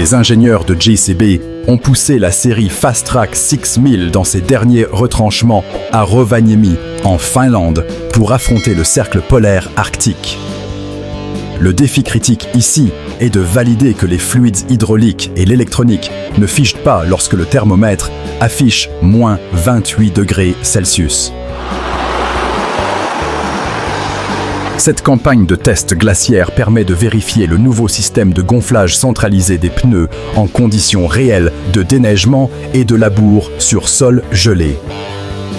Les ingénieurs de JCB ont poussé la série Fast Track 6000 dans ses derniers retranchements à Rovaniemi, en Finlande, pour affronter le cercle polaire arctique. Le défi critique ici est de valider que les fluides hydrauliques et l'électronique ne figent pas lorsque le thermomètre affiche moins 28 degrés Celsius. Cette campagne de tests glaciaires permet de vérifier le nouveau système de gonflage centralisé des pneus en conditions réelles de déneigement et de labour sur sol gelé.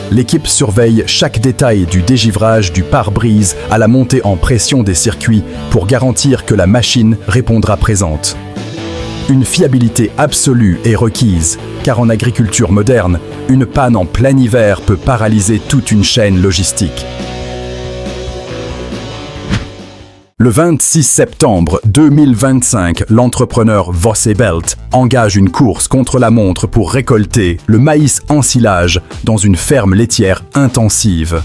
L'équipe surveille chaque détail du dégivrage du pare-brise à la montée en pression des circuits pour garantir que la machine répondra présente. Une fiabilité absolue est requise, car en agriculture moderne, une panne en plein hiver peut paralyser toute une chaîne logistique. Le 26 septembre 2025, l'entrepreneur Vossebelt engage une course contre la montre pour récolter le maïs en silage dans une ferme laitière intensive.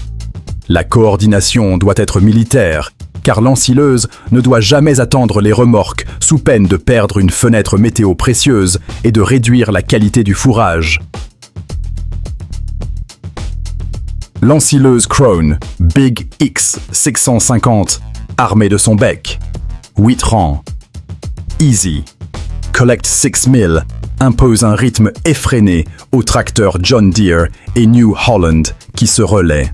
La coordination doit être militaire, car l'ensileuse ne doit jamais attendre les remorques sous peine de perdre une fenêtre météo précieuse et de réduire la qualité du fourrage. L'ensileuse Krone Big X 650 armée de son bec, 8 rangs. Easy, Collect 6000 impose un rythme effréné aux tracteurs John Deere et New Holland qui se relaient.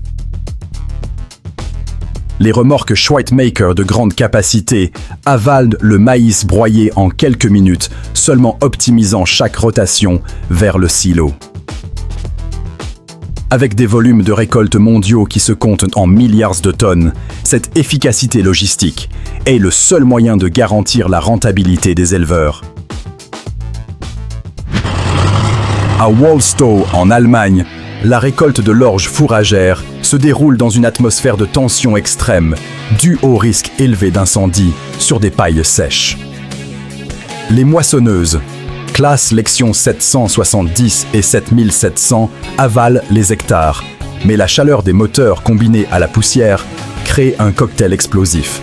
Les remorques Schweitmaker de grande capacité avalent le maïs broyé en quelques minutes, seulement optimisant chaque rotation vers le silo. Avec des volumes de récolte mondiaux qui se comptent en milliards de tonnes, cette efficacité logistique est le seul moyen de garantir la rentabilité des éleveurs. À Wallstow, en Allemagne, la récolte de l'orge fourragère se déroule dans une atmosphère de tension extrême, due au risque élevé d'incendie sur des pailles sèches. Les moissonneuses, classe Lexion 770 et 7700, avalent les hectares, mais la chaleur des moteurs combinée à la poussière crée un cocktail explosif.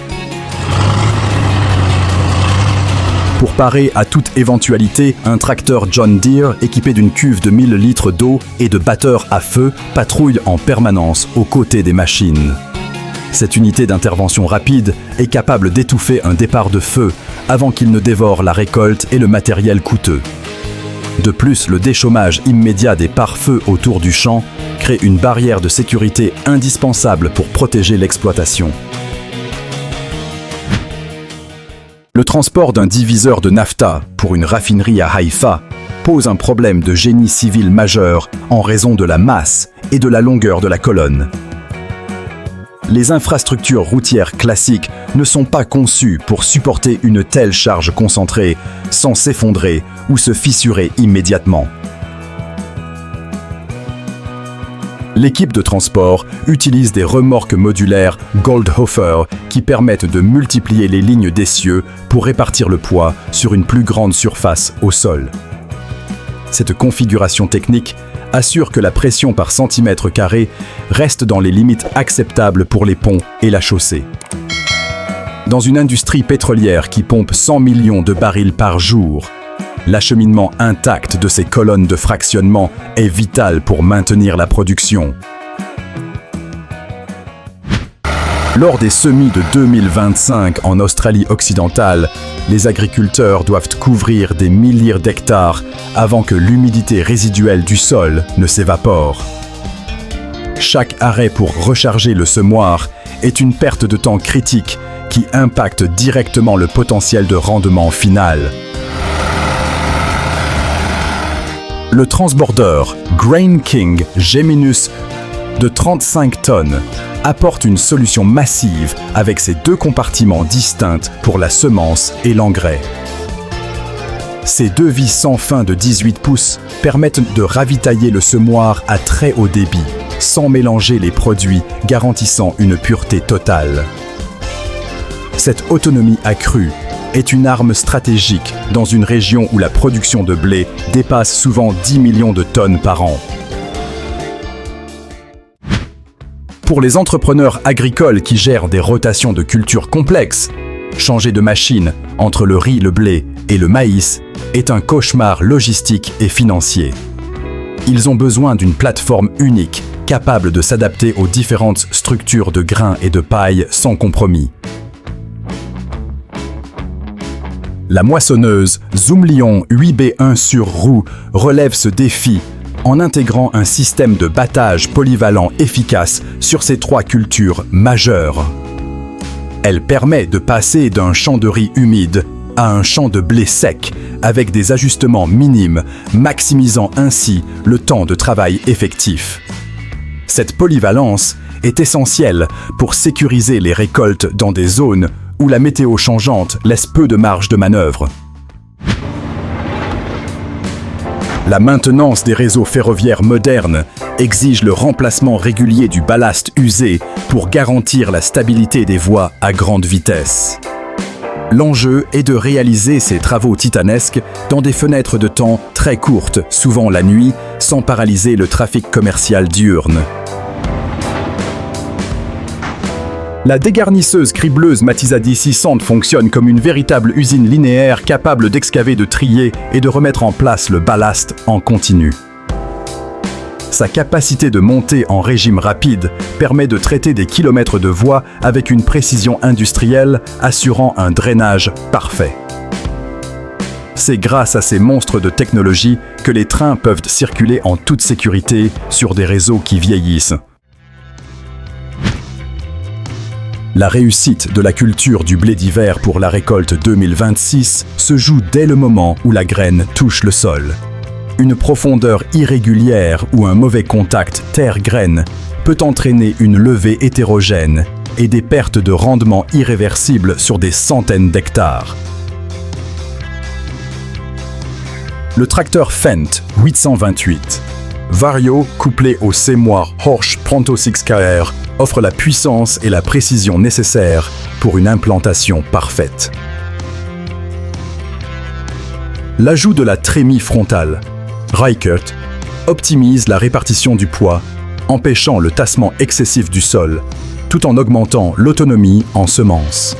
Pour parer à toute éventualité, un tracteur John Deere équipé d'une cuve de 1000 litres d'eau et de batteurs à feu patrouille en permanence aux côtés des machines. Cette unité d'intervention rapide est capable d'étouffer un départ de feu avant qu'il ne dévore la récolte et le matériel coûteux. De plus, le déchômage immédiat des pare-feux autour du champ crée une barrière de sécurité indispensable pour protéger l'exploitation. Le transport d'un diviseur de naphta pour une raffinerie à Haïfa pose un problème de génie civil majeur en raison de la masse et de la longueur de la colonne. Les infrastructures routières classiques ne sont pas conçues pour supporter une telle charge concentrée sans s'effondrer ou se fissurer immédiatement. L'équipe de transport utilise des remorques modulaires Goldhofer qui permettent de multiplier les lignes d'essieu pour répartir le poids sur une plus grande surface au sol. Cette configuration technique assure que la pression par centimètre carré reste dans les limites acceptables pour les ponts et la chaussée. Dans une industrie pétrolière qui pompe 100 millions de barils par jour, l'acheminement intact de ces colonnes de fractionnement est vital pour maintenir la production. Lors des semis de 2025 en Australie occidentale, les agriculteurs doivent couvrir des milliers d'hectares avant que l'humidité résiduelle du sol ne s'évapore. Chaque arrêt pour recharger le semoir est une perte de temps critique qui impacte directement le potentiel de rendement final. Le transborder Grain King Geminus de 35 tonnes apporte une solution massive avec ses deux compartiments distincts pour la semence et l'engrais. Ces deux vis sans fin de 18 pouces permettent de ravitailler le semoir à très haut débit, sans mélanger les produits, garantissant une pureté totale. Cette autonomie accrue est une arme stratégique dans une région où la production de blé dépasse souvent 10 millions de tonnes par an. Pour les entrepreneurs agricoles qui gèrent des rotations de cultures complexes, changer de machine entre le riz, le blé et le maïs est un cauchemar logistique et financier. Ils ont besoin d'une plateforme unique, capable de s'adapter aux différentes structures de grains et de paille sans compromis. La moissonneuse Zoomlion 8B1 sur roue relève ce défi en intégrant un système de battage polyvalent efficace sur ces 3 cultures majeures. Elle permet de passer d'un champ de riz humide à un champ de blé sec avec des ajustements minimes, maximisant ainsi le temps de travail effectif. Cette polyvalence est essentielle pour sécuriser les récoltes dans des zones où la météo changeante laisse peu de marge de manœuvre. La maintenance des réseaux ferroviaires modernes exige le remplacement régulier du ballast usé pour garantir la stabilité des voies à grande vitesse. L'enjeu est de réaliser ces travaux titanesques dans des fenêtres de temps très courtes, souvent la nuit, sans paralyser le trafic commercial diurne. La dégarnisseuse cribleuse Matizadi 600 fonctionne comme une véritable usine linéaire capable d'excaver, de trier et de remettre en place le ballast en continu. Sa capacité de monter en régime rapide permet de traiter des kilomètres de voies avec une précision industrielle assurant un drainage parfait. C'est grâce à ces monstres de technologie que les trains peuvent circuler en toute sécurité sur des réseaux qui vieillissent. La réussite de la culture du blé d'hiver pour la récolte 2026 se joue dès le moment où la graine touche le sol. Une profondeur irrégulière ou un mauvais contact terre-graine peut entraîner une levée hétérogène et des pertes de rendement irréversibles sur des centaines d'hectares. Le tracteur Fendt 828, Vario couplé au Seymour Horsch Pronto 6KR, offre la puissance et la précision nécessaires pour une implantation parfaite. L'ajout de la trémie frontale, Reichert, optimise la répartition du poids, empêchant le tassement excessif du sol, tout en augmentant l'autonomie en semences.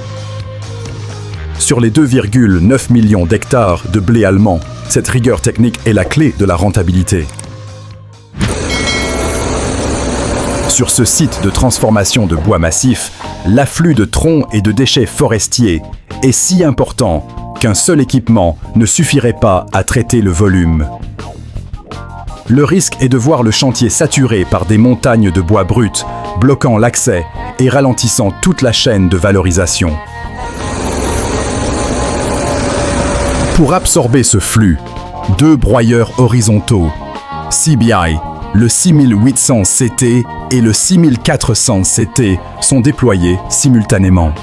Sur les 2,9 millions d'hectares de blé allemand, cette rigueur technique est la clé de la rentabilité. Sur ce site de transformation de bois massif, l'afflux de troncs et de déchets forestiers est si important qu'un seul équipement ne suffirait pas à traiter le volume. Le risque est de voir le chantier saturé par des montagnes de bois brut, bloquant l'accès et ralentissant toute la chaîne de valorisation. Pour absorber ce flux, 2 broyeurs horizontaux, CBI, le 6800 CT et le 6400 CT sont déployés simultanément.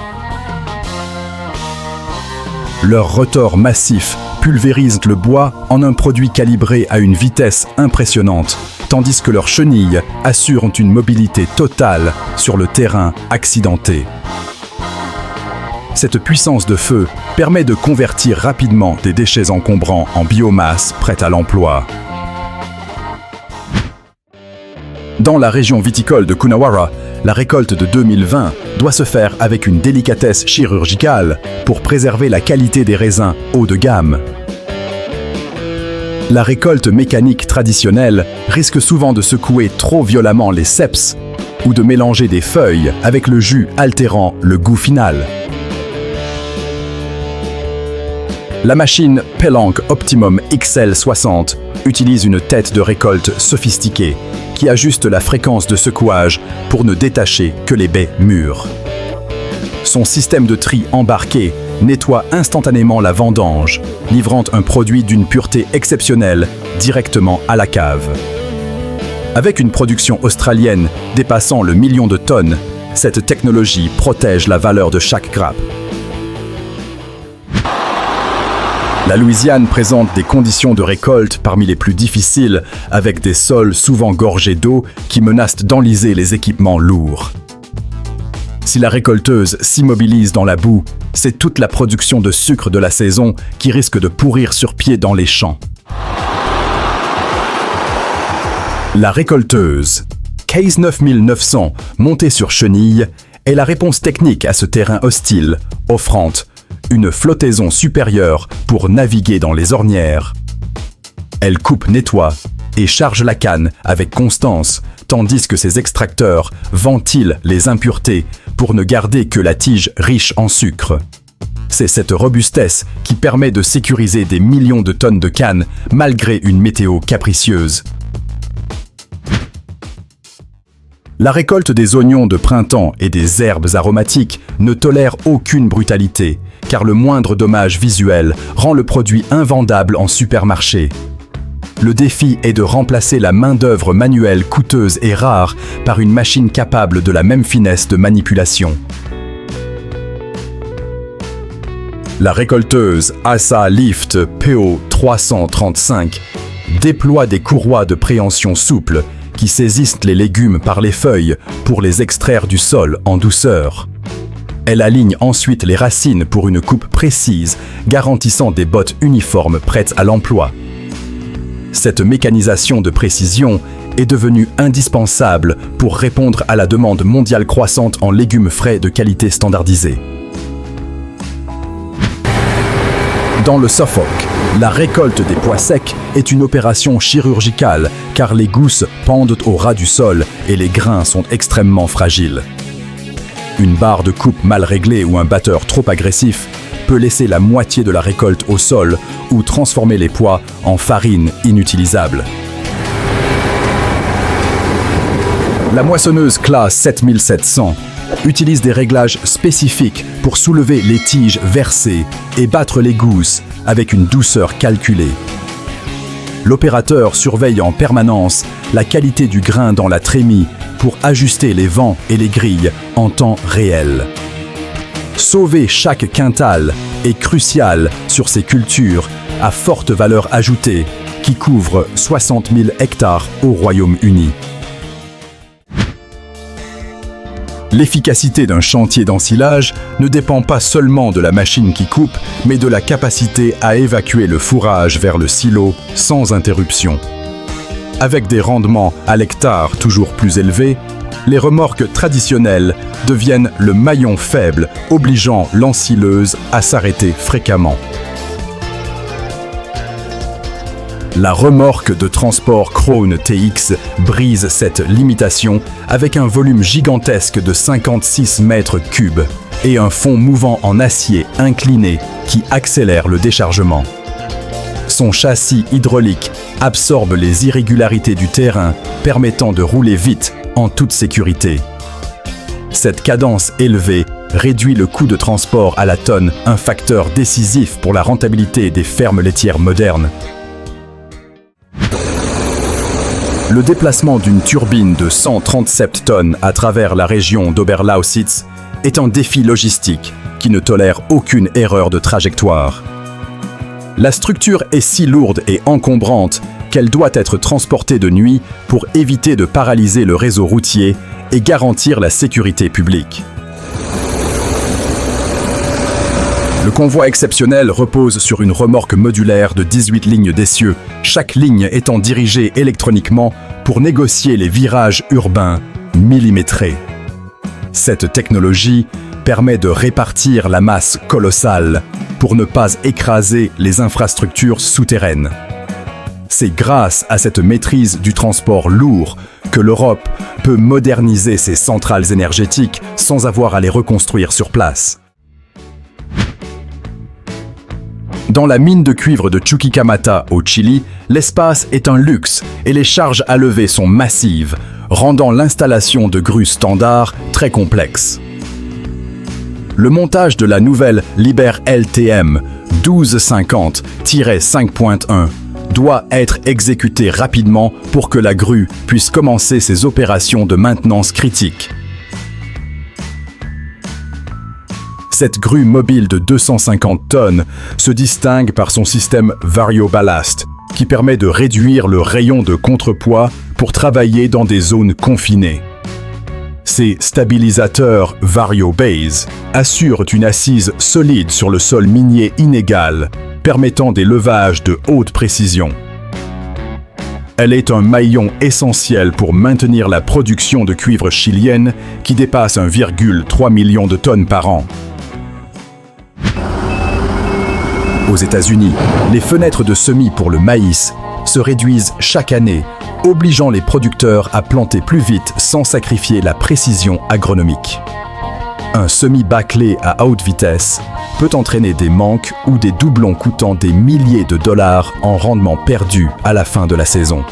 Leur rotor massif pulvérise le bois en un produit calibré à une vitesse impressionnante, tandis que leurs chenilles assurent une mobilité totale sur le terrain accidenté. Cette puissance de feu permet de convertir rapidement des déchets encombrants en biomasse prête à l'emploi. Dans la région viticole de Coonawarra, la récolte de 2020 doit se faire avec une délicatesse chirurgicale pour préserver la qualité des raisins haut de gamme. La récolte mécanique traditionnelle risque souvent de secouer trop violemment les ceps ou de mélanger des feuilles avec le jus altérant le goût final. La machine Pellenc Optimum XL60 utilise une tête de récolte sophistiquée qui ajuste la fréquence de secouage pour ne détacher que les baies mûres. Son système de tri embarqué nettoie instantanément la vendange, livrant un produit d'une pureté exceptionnelle directement à la cave. Avec une production australienne dépassant le 1 million de tonnes, cette technologie protège la valeur de chaque grappe. La Louisiane présente des conditions de récolte parmi les plus difficiles, avec des sols souvent gorgés d'eau qui menacent d'enliser les équipements lourds. Si la récolteuse s'immobilise dans la boue, c'est toute la production de sucre de la saison qui risque de pourrir sur pied dans les champs. La récolteuse Case 9900, montée sur chenille, est la réponse technique à ce terrain hostile, offrant une flottaison supérieure pour naviguer dans les ornières. Elle coupe, nettoie et charge la canne avec constance, tandis que ses extracteurs ventilent les impuretés pour ne garder que la tige riche en sucre. C'est cette robustesse qui permet de sécuriser des millions de tonnes de canne malgré une météo capricieuse. La récolte des oignons de printemps et des herbes aromatiques ne tolère aucune brutalité, car le moindre dommage visuel rend le produit invendable en supermarché. Le défi est de remplacer la main-d'œuvre manuelle coûteuse et rare par une machine capable de la même finesse de manipulation. La récolteuse ASA Lift PO 335 déploie des courroies de préhension souples qui saisissent les légumes par les feuilles pour les extraire du sol en douceur. Elle aligne ensuite les racines pour une coupe précise, garantissant des bottes uniformes prêtes à l'emploi. Cette mécanisation de précision est devenue indispensable pour répondre à la demande mondiale croissante en légumes frais de qualité standardisée. Dans le Suffolk, la récolte des pois secs est une opération chirurgicale car les gousses pendent au ras du sol et les grains sont extrêmement fragiles. Une barre de coupe mal réglée ou un batteur trop agressif peut laisser la moitié de la récolte au sol ou transformer les pois en farine inutilisable. La moissonneuse classe 7700 utilise des réglages spécifiques pour soulever les tiges versées et battre les gousses avec une douceur calculée. L'opérateur surveille en permanence la qualité du grain dans la trémie pour ajuster les vents et les grilles en temps réel. Sauver chaque quintal est crucial sur ces cultures à forte valeur ajoutée qui couvrent 60 000 hectares au Royaume-Uni. L'efficacité d'un chantier d'ensilage ne dépend pas seulement de la machine qui coupe, mais de la capacité à évacuer le fourrage vers le silo sans interruption. Avec des rendements à l'hectare toujours plus élevés, les remorques traditionnelles deviennent le maillon faible, obligeant l'ensileuse à s'arrêter fréquemment. La remorque de transport Krone TX brise cette limitation avec un volume gigantesque de 56 mètres cubes et un fond mouvant en acier incliné qui accélère le déchargement. Son châssis hydraulique absorbe les irrégularités du terrain, permettant de rouler vite en toute sécurité. Cette cadence élevée réduit le coût de transport à la tonne, un facteur décisif pour la rentabilité des fermes laitières modernes. Le déplacement d'une turbine de 137 tonnes à travers la région d'Oberlausitz est un défi logistique qui ne tolère aucune erreur de trajectoire. La structure est si lourde et encombrante qu'elle doit être transportée de nuit pour éviter de paralyser le réseau routier et garantir la sécurité publique. Le convoi exceptionnel repose sur une remorque modulaire de 18 lignes d'essieu, chaque ligne étant dirigée électroniquement pour négocier les virages urbains millimétrés. Cette technologie permet de répartir la masse colossale pour ne pas écraser les infrastructures souterraines. C'est grâce à cette maîtrise du transport lourd que l'Europe peut moderniser ses centrales énergétiques sans avoir à les reconstruire sur place. Dans la mine de cuivre de Chuquicamata au Chili, l'espace est un luxe et les charges à lever sont massives, rendant l'installation de grues standards très complexe. Le montage de la nouvelle Liber LTM 1250-5.1 doit être exécuté rapidement pour que la grue puisse commencer ses opérations de maintenance critique. Cette grue mobile de 250 tonnes se distingue par son système Varioballast, qui permet de réduire le rayon de contrepoids pour travailler dans des zones confinées. Ces stabilisateurs Variobase assurent une assise solide sur le sol minier inégal, permettant des levages de haute précision. Elle est un maillon essentiel pour maintenir la production de cuivre chilienne qui dépasse 1,3 million de tonnes par an. Aux États-Unis, les fenêtres de semis pour le maïs se réduisent chaque année, obligeant les producteurs à planter plus vite sans sacrifier la précision agronomique. Un semis bâclé à haute vitesse peut entraîner des manques ou des doublons coûtant des milliers de dollars en rendement perdu à la fin de la saison.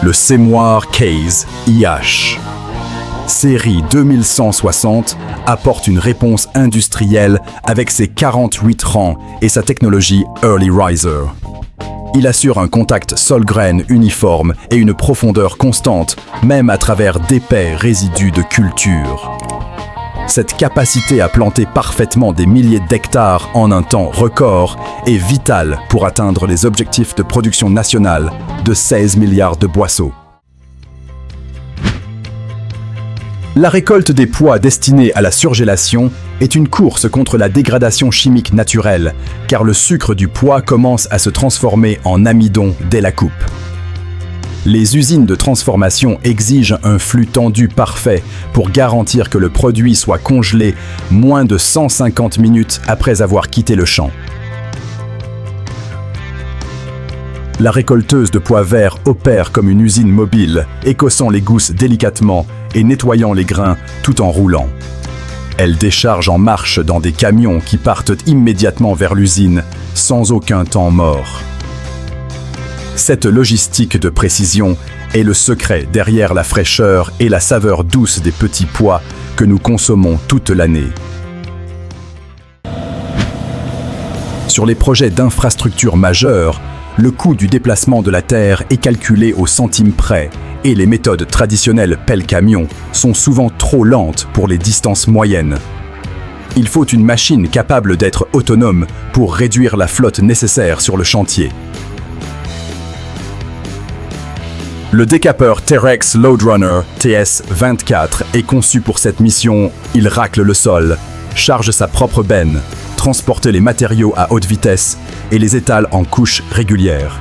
Le Semoir Case IH, série 2160, apporte une réponse industrielle avec ses 48 rangs et sa technologie Early Riser. Il assure un contact sol-graine uniforme et une profondeur constante, même à travers d'épais résidus de culture. Cette capacité à planter parfaitement des milliers d'hectares en un temps record est vitale pour atteindre les objectifs de production nationale de 16 milliards de boisseaux. La récolte des pois destinés à la surgélation est une course contre la dégradation chimique naturelle, car le sucre du pois commence à se transformer en amidon dès la coupe. Les usines de transformation exigent un flux tendu parfait pour garantir que le produit soit congelé moins de 150 minutes après avoir quitté le champ. La récolteuse de pois verts opère comme une usine mobile, écossant les gousses délicatement et nettoyant les grains tout en roulant. Elle décharge en marche dans des camions qui partent immédiatement vers l'usine, sans aucun temps mort. Cette logistique de précision est le secret derrière la fraîcheur et la saveur douce des petits pois que nous consommons toute l'année. Sur les projets d'infrastructures majeures, le coût du déplacement de la terre est calculé au centime près et les méthodes traditionnelles pelle-camion sont souvent trop lentes pour les distances moyennes. Il faut une machine capable d'être autonome pour réduire la flotte nécessaire sur le chantier. Le décapeur Terex Loadrunner TS24 est conçu pour cette mission. Il racle le sol, charge sa propre benne, transporte les matériaux à haute vitesse et les étale en couches régulières.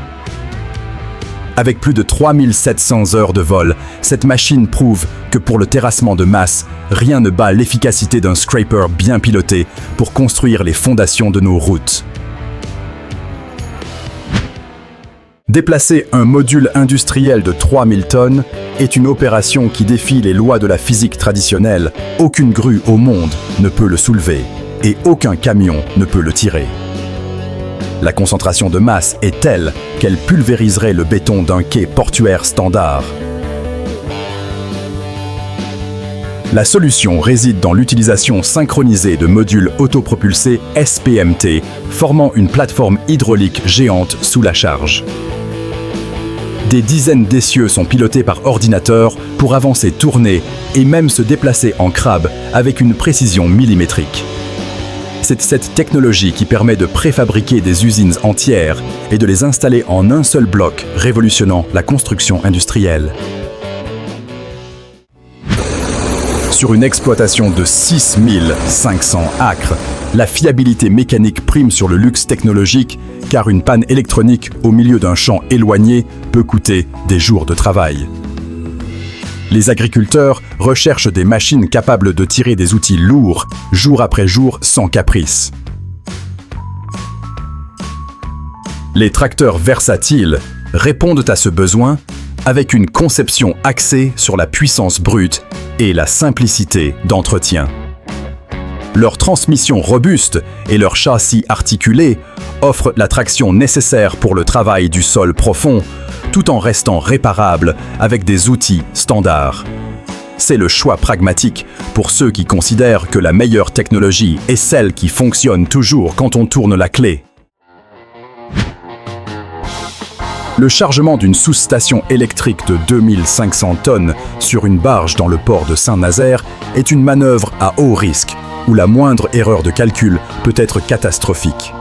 Avec plus de 3700 heures de vol, cette machine prouve que pour le terrassement de masse, rien ne bat l'efficacité d'un scraper bien piloté pour construire les fondations de nos routes. Déplacer un module industriel de 3000 tonnes est une opération qui défie les lois de la physique traditionnelle. Aucune grue au monde ne peut le soulever et aucun camion ne peut le tirer. La concentration de masse est telle qu'elle pulvériserait le béton d'un quai portuaire standard. La solution réside dans l'utilisation synchronisée de modules autopropulsés SPMT, formant une plateforme hydraulique géante sous la charge. Des dizaines d'essieux sont pilotés par ordinateur pour avancer, tourner et même se déplacer en crabe avec une précision millimétrique. C'est cette technologie qui permet de préfabriquer des usines entières et de les installer en un seul bloc, révolutionnant la construction industrielle. Sur une exploitation de 6500 acres, la fiabilité mécanique prime sur le luxe technologique, car une panne électronique au milieu d'un champ éloigné peut coûter des jours de travail. Les agriculteurs recherchent des machines capables de tirer des outils lourds, jour après jour, sans caprice. Les tracteurs versatiles répondent à ce besoin avec une conception axée sur la puissance brute et la simplicité d'entretien. Leur transmission robuste et leur châssis articulé offrent la traction nécessaire pour le travail du sol profond, tout en restant réparable avec des outils standards. C'est le choix pragmatique pour ceux qui considèrent que la meilleure technologie est celle qui fonctionne toujours quand on tourne la clé. Le chargement d'une sous-station électrique de 2500 tonnes sur une barge dans le port de Saint-Nazaire est une manœuvre à haut risque, où la moindre erreur de calcul peut être catastrophique.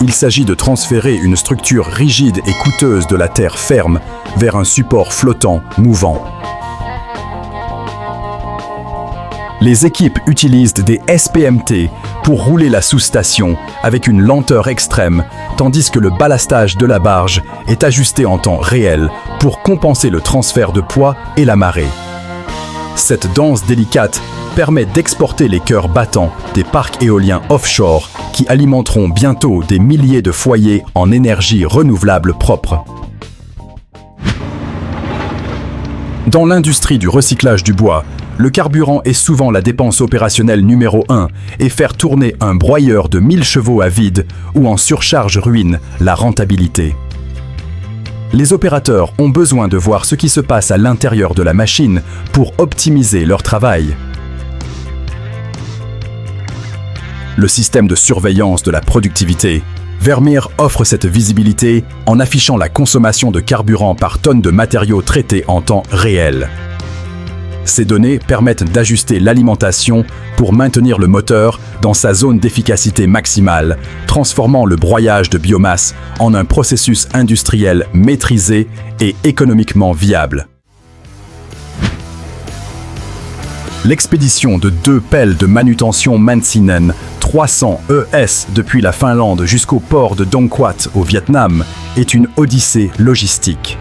Il s'agit de transférer une structure rigide et coûteuse de la terre ferme vers un support flottant, mouvant. Les équipes utilisent des SPMT pour rouler la sous-station avec une lenteur extrême, tandis que le ballastage de la barge est ajusté en temps réel pour compenser le transfert de poids et la marée. Cette danse délicate permet d'exporter les cœurs battants des parcs éoliens offshore qui alimenteront bientôt des milliers de foyers en énergie renouvelable propre. Dans l'industrie du recyclage du bois, le carburant est souvent la dépense opérationnelle numéro 1 et faire tourner un broyeur de 1000 chevaux à vide ou en surcharge ruine la rentabilité. Les opérateurs ont besoin de voir ce qui se passe à l'intérieur de la machine pour optimiser leur travail. Le système de surveillance de la productivité, Vermeer offre cette visibilité en affichant la consommation de carburant par tonne de matériaux traités en temps réel. Ces données permettent d'ajuster l'alimentation pour maintenir le moteur dans sa zone d'efficacité maximale, transformant le broyage de biomasse en un processus industriel maîtrisé et économiquement viable. L'expédition de 2 pelles de manutention Mansinen 300 ES depuis la Finlande jusqu'au port de Dong Quat au Vietnam est une odyssée logistique.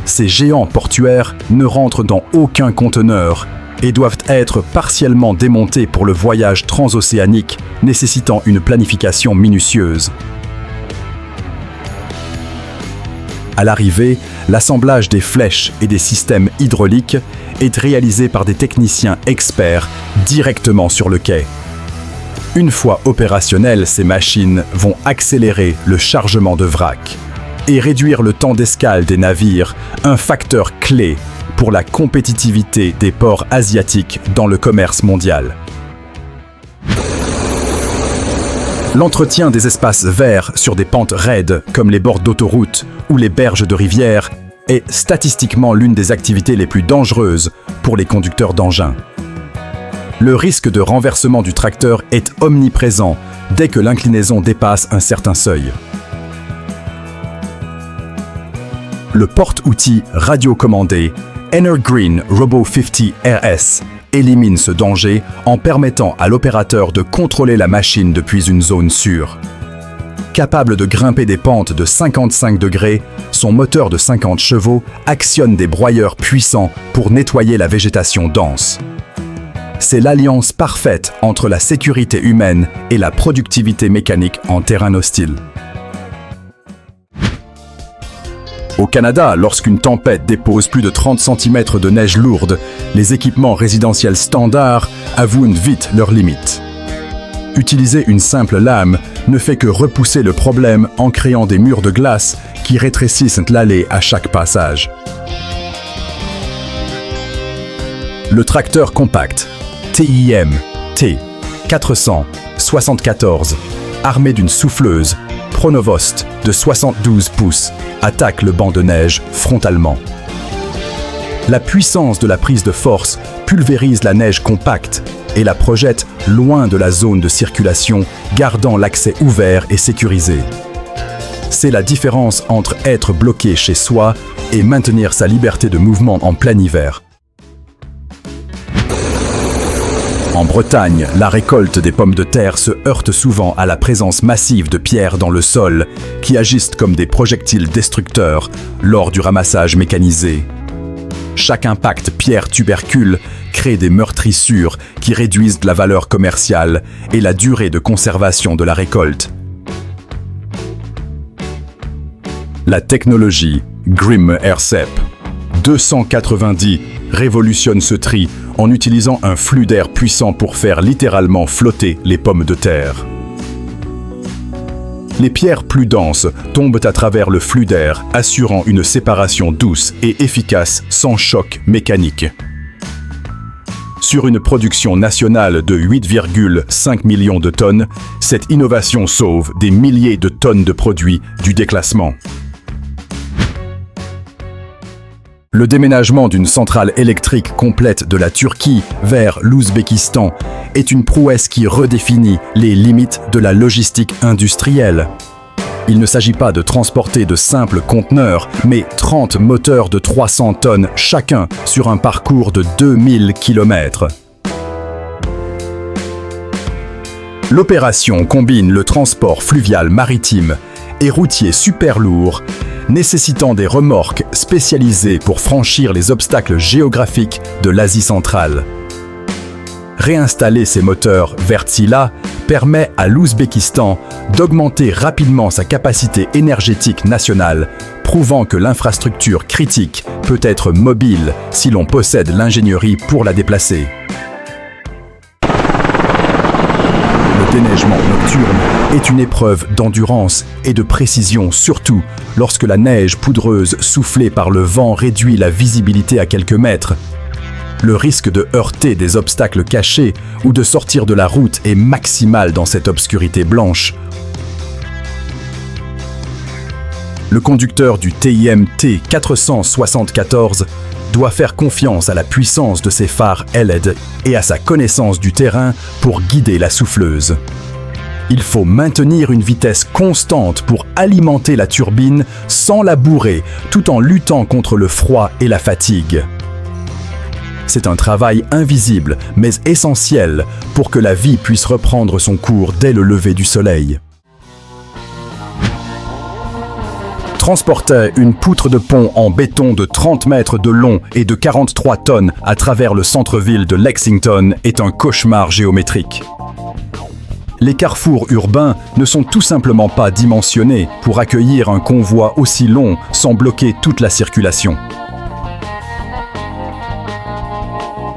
Ces géants portuaires ne rentrent dans aucun conteneur et doivent être partiellement démontés pour le voyage transocéanique, nécessitant une planification minutieuse. À l'arrivée, l'assemblage des flèches et des systèmes hydrauliques est réalisé par des techniciens experts directement sur le quai. Une fois opérationnelles, ces machines vont accélérer le chargement de vrac et réduire le temps d'escale des navires, un facteur clé pour la compétitivité des ports asiatiques dans le commerce mondial. L'entretien des espaces verts sur des pentes raides, comme les bords d'autoroute ou les berges de rivières, est statistiquement l'une des activités les plus dangereuses pour les conducteurs d'engins. Le risque de renversement du tracteur est omniprésent dès que l'inclinaison dépasse un certain seuil. Le porte-outil radiocommandé Energreen Robo 50 RS élimine ce danger en permettant à l'opérateur de contrôler la machine depuis une zone sûre. Capable de grimper des pentes de 55 degrés, son moteur de 50 chevaux actionne des broyeurs puissants pour nettoyer la végétation dense. C'est l'alliance parfaite entre la sécurité humaine et la productivité mécanique en terrain hostile. Au Canada, lorsqu'une tempête dépose plus de 30 cm de neige lourde, les équipements résidentiels standards avouent vite leurs limites. Utiliser une simple lame ne fait que repousser le problème en créant des murs de glace qui rétrécissent l'allée à chaque passage. Le tracteur compact TIM T474, armé d'une souffleuse Pronovost de 72 pouces, attaque le banc de neige frontalement. La puissance de la prise de force pulvérise la neige compacte et la projette loin de la zone de circulation, gardant l'accès ouvert et sécurisé. C'est la différence entre être bloqué chez soi et maintenir sa liberté de mouvement en plein hiver. En Bretagne, la récolte des pommes de terre se heurte souvent à la présence massive de pierres dans le sol qui agissent comme des projectiles destructeurs lors du ramassage mécanisé. Chaque impact pierre-tubercule crée des meurtrissures qui réduisent la valeur commerciale et la durée de conservation de la récolte. La technologie Grim Aircep 290 révolutionne ce tri en utilisant un flux d'air puissant pour faire littéralement flotter les pommes de terre. Les pierres plus denses tombent à travers le flux d'air, assurant une séparation douce et efficace sans choc mécanique. Sur une production nationale de 8,5 millions de tonnes, cette innovation sauve des milliers de tonnes de produits du déclassement. Le déménagement d'une centrale électrique complète de la Turquie vers l'Ouzbékistan est une prouesse qui redéfinit les limites de la logistique industrielle. Il ne s'agit pas de transporter de simples conteneurs, mais 30 moteurs de 300 tonnes chacun sur un parcours de 2000 km. L'opération combine le transport fluvial maritime et routier super lourd nécessitant des remorques spécialisées pour franchir les obstacles géographiques de l'Asie centrale. Réinstaller ces moteurs Wärtsilä permet à l'Ouzbékistan d'augmenter rapidement sa capacité énergétique nationale, prouvant que l'infrastructure critique peut être mobile si l'on possède l'ingénierie pour la déplacer. Le déneigement nocturne est une épreuve d'endurance et de précision, surtout lorsque la neige poudreuse soufflée par le vent réduit la visibilité à quelques mètres. Le risque de heurter des obstacles cachés ou de sortir de la route est maximal dans cette obscurité blanche. Le conducteur du TIM T474 doit faire confiance à la puissance de ses phares LED et à sa connaissance du terrain pour guider la souffleuse. Il faut maintenir une vitesse constante pour alimenter la turbine sans la bourrer, tout en luttant contre le froid et la fatigue. C'est un travail invisible, mais essentiel pour que la vie puisse reprendre son cours dès le lever du soleil. Transporter une poutre de pont en béton de 30 mètres de long et de 43 tonnes à travers le centre-ville de Lexington est un cauchemar géométrique. Les carrefours urbains ne sont tout simplement pas dimensionnés pour accueillir un convoi aussi long sans bloquer toute la circulation.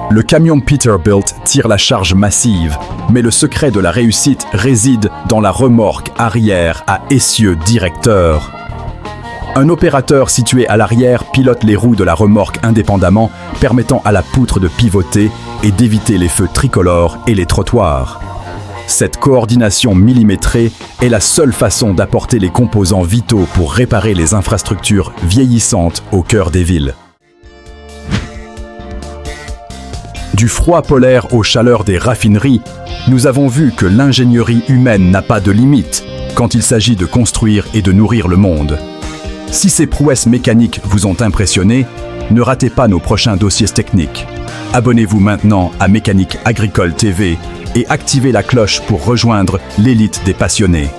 Le camion Peterbilt tire la charge massive, mais le secret de la réussite réside dans la remorque arrière à essieu directeur. Un opérateur situé à l'arrière pilote les roues de la remorque indépendamment, permettant à la poutre de pivoter et d'éviter les feux tricolores et les trottoirs. Cette coordination millimétrée est la seule façon d'apporter les composants vitaux pour réparer les infrastructures vieillissantes au cœur des villes. Du froid polaire aux chaleurs des raffineries, nous avons vu que l'ingénierie humaine n'a pas de limite quand il s'agit de construire et de nourrir le monde. Si ces prouesses mécaniques vous ont impressionné, ne ratez pas nos prochains dossiers techniques. Abonnez-vous maintenant à Mécanique Agricole TV et activez la cloche pour rejoindre l'élite des passionnés.